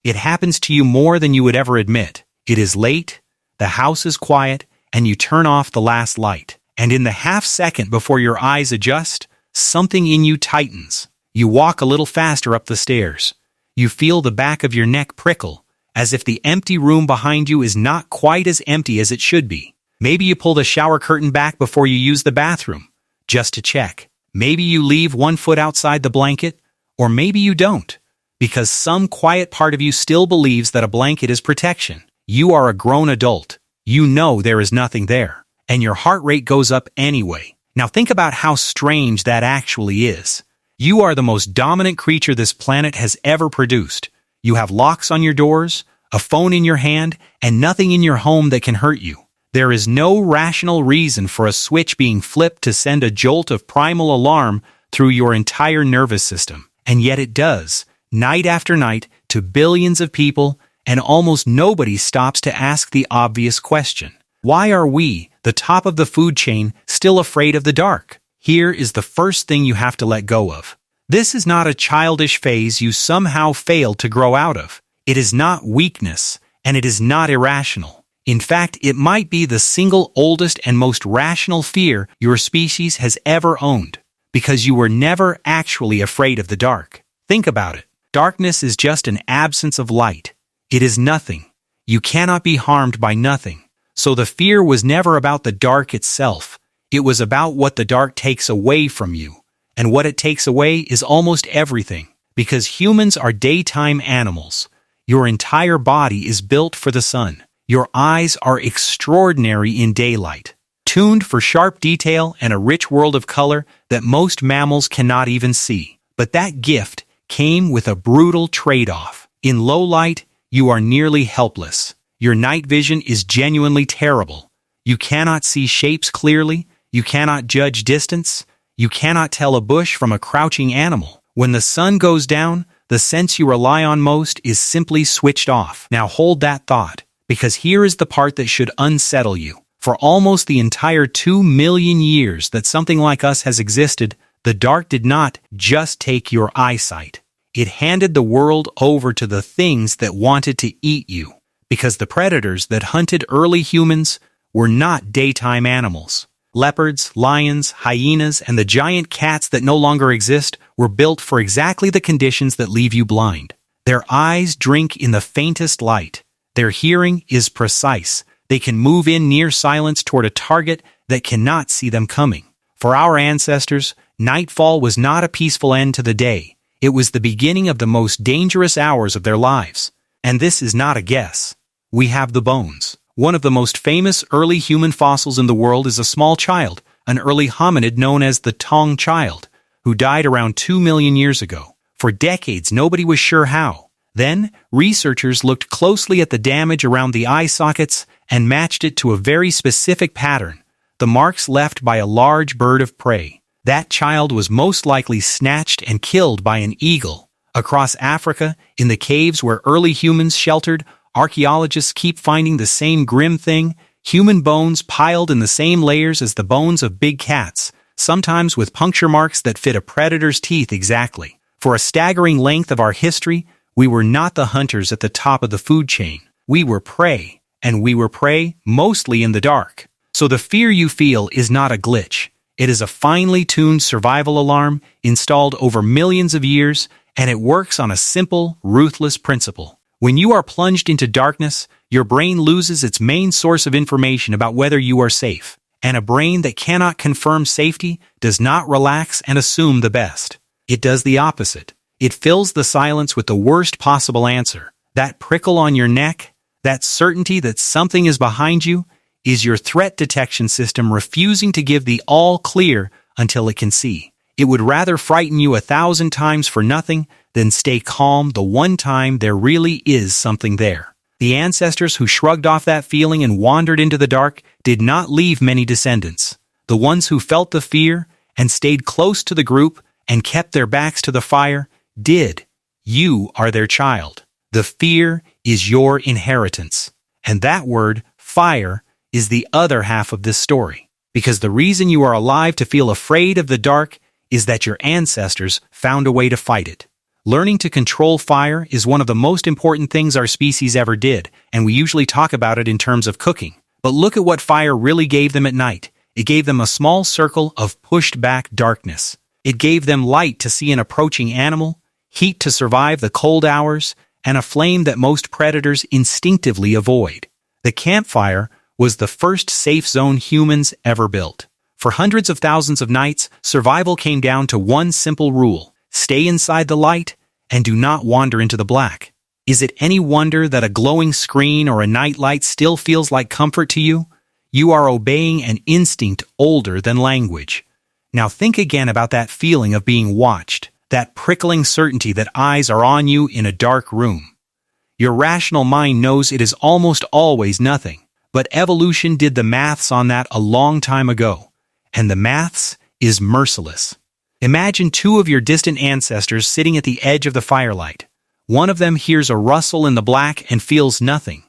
It happens to you more than you would ever admit. It is late, the house is quiet, and you turn off the last light. And in the half second before your eyes adjust, something in you tightens. You walk a little faster up the stairs. You feel the back of your neck prickle, as if the empty room behind you is not quite as empty as it should be. Maybe you pull the shower curtain back before you use the bathroom, just to check. Maybe you leave one foot outside the blanket, or maybe you don't, because some quiet part of you still believes that a blanket is protection. You are a grown adult. You know there is nothing there, and your heart rate goes up anyway. Now think about how strange that actually is. You are the most dominant creature this planet has ever produced. You have locks on your doors, a phone in your hand, and nothing in your home that can hurt you. There is no rational reason for a switch being flipped to send a jolt of primal alarm through your entire nervous system. And yet it does, night after night, to billions of people, and almost nobody stops to ask the obvious question. Why are we, the top of the food chain, still afraid of the dark? Here is the first thing you have to let go of. This is not a childish phase you somehow failed to grow out of. It is not weakness, and it is not irrational. In fact, it might be the single oldest and most rational fear your species has ever owned, because you were never actually afraid of the dark. Think about it. Darkness is just an absence of light. It is nothing. You cannot be harmed by nothing. So the fear was never about the dark itself. It was about what the dark takes away from you. And what it takes away is almost everything. Because humans are daytime animals. Your entire body is built for the sun. Your eyes are extraordinary in daylight, tuned for sharp detail and a rich world of color that most mammals cannot even see. But that gift came with a brutal trade-off. In low light, you are nearly helpless. Your night vision is genuinely terrible. You cannot see shapes clearly. You cannot judge distance. You cannot tell a bush from a crouching animal. When the sun goes down, the sense you rely on most is simply switched off. Now hold that thought, because here is the part that should unsettle you. For almost the entire 2 million years that something like us has existed, the dark did not just take your eyesight. It handed the world over to the things that wanted to eat you, because the predators that hunted early humans were not daytime animals. Leopards, lions, hyenas, and the giant cats that no longer exist were built for exactly the conditions that leave you blind. Their eyes drink in the faintest light. Their hearing is precise. They can move in near silence toward a target that cannot see them coming. For our ancestors, nightfall was not a peaceful end to the day. It was the beginning of the most dangerous hours of their lives. And this is not a guess. We have the bones. One of the most famous early human fossils in the world is a small child, an early hominid known as the Tong child, who died around 2 million years ago. For decades, nobody was sure how. Then, researchers looked closely at the damage around the eye sockets and matched it to a very specific pattern, the marks left by a large bird of prey. That child was most likely snatched and killed by an eagle. Across Africa, in the caves where early humans sheltered, archaeologists keep finding the same grim thing, human bones piled in the same layers as the bones of big cats, sometimes with puncture marks that fit a predator's teeth exactly. For a staggering length of our history, we were not the hunters at the top of the food chain. We were prey, and we were prey mostly in the dark. So the fear you feel is not a glitch. It is a finely tuned survival alarm installed over millions of years, and it works on a simple, ruthless principle. When you are plunged into darkness, your brain loses its main source of information about whether you are safe. And a brain that cannot confirm safety does not relax and assume the best. It does the opposite. It fills the silence with the worst possible answer. That prickle on your neck, that certainty that something is behind you, is your threat detection system refusing to give the all clear until it can see. It would rather frighten you 1,000 times for nothing than stay calm the one time there really is something there. The ancestors who shrugged off that feeling and wandered into the dark did not leave many descendants. The ones who felt the fear and stayed close to the group and kept their backs to the fire did. You are their child. The fear is your inheritance. And that word, fire, is the other half of this story. Because the reason you are alive to feel afraid of the dark is that your ancestors found a way to fight it. Learning to control fire is one of the most important things our species ever did, and we usually talk about it in terms of cooking. But look at what fire really gave them at night. It gave them a small circle of pushed-back darkness. It gave them light to see an approaching animal, heat to survive the cold hours, and a flame that most predators instinctively avoid. The campfire was the first safe zone humans ever built. For hundreds of thousands of nights, survival came down to one simple rule: stay inside the light and do not wander into the black. Is it any wonder that a glowing screen or a nightlight still feels like comfort to you? You are obeying an instinct older than language. Now think again about that feeling of being watched, that prickling certainty that eyes are on you in a dark room. Your rational mind knows it is almost always nothing, but evolution did the maths on that a long time ago, and the maths is merciless. Imagine two of your distant ancestors sitting at the edge of the firelight. One of them hears a rustle in the black and feels nothing.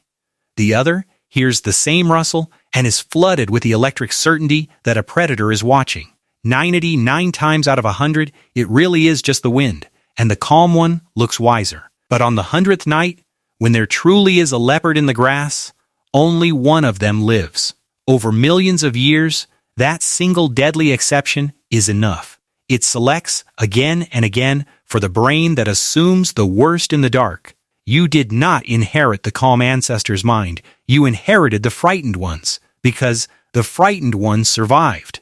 The other hears the same rustle and is flooded with the electric certainty that a predator is watching. 99 times out of 100, it really is just the wind, and the calm one looks wiser. But on the 100th night, when there truly is a leopard in the grass, only one of them lives. Over millions of years, that single deadly exception is enough. It selects, again and again, for the brain that assumes the worst in the dark. You did not inherit the calm ancestor's mind. You inherited the frightened ones, because the frightened ones survived.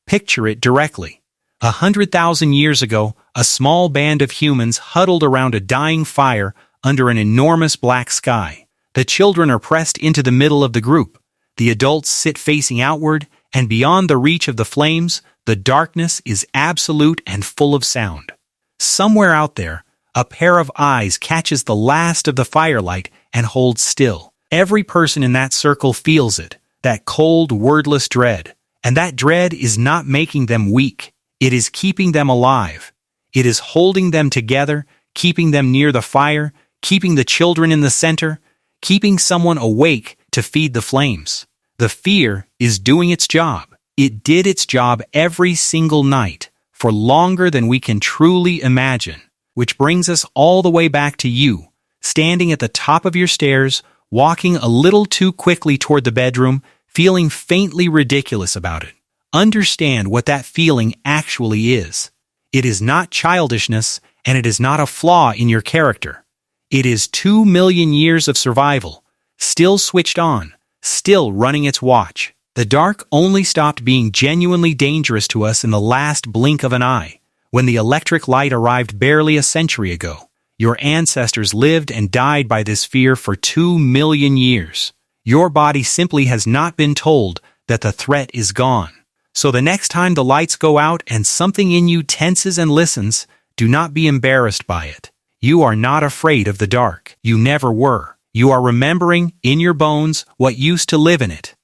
Picture it directly. 100,000 years ago, a small band of humans huddled around a dying fire under an enormous black sky. The children are pressed into the middle of the group. The adults sit facing outward, and beyond the reach of the flames, the darkness is absolute and full of sound. Somewhere out there, a pair of eyes catches the last of the firelight and holds still. Every person in that circle feels it, that cold, wordless dread. And that dread is not making them weak. It is keeping them alive. It is holding them together, keeping them near the fire, keeping the children in the center, keeping someone awake to feed the flames. The fear is doing its job. It did its job every single night, for longer than we can truly imagine. Which brings us all the way back to you, standing at the top of your stairs, walking a little too quickly toward the bedroom, feeling faintly ridiculous about it. Understand what that feeling actually is. It is not childishness, and it is not a flaw in your character. It is 2 million years of survival, still switched on, still running its watch. The dark only stopped being genuinely dangerous to us in the last blink of an eye, when the electric light arrived barely a century ago. Your ancestors lived and died by this fear for 2 million years. Your body simply has not been told that the threat is gone. So the next time the lights go out and something in you tenses and listens, do not be embarrassed by it. You are not afraid of the dark. You never were. You are remembering, in your bones, what used to live in it.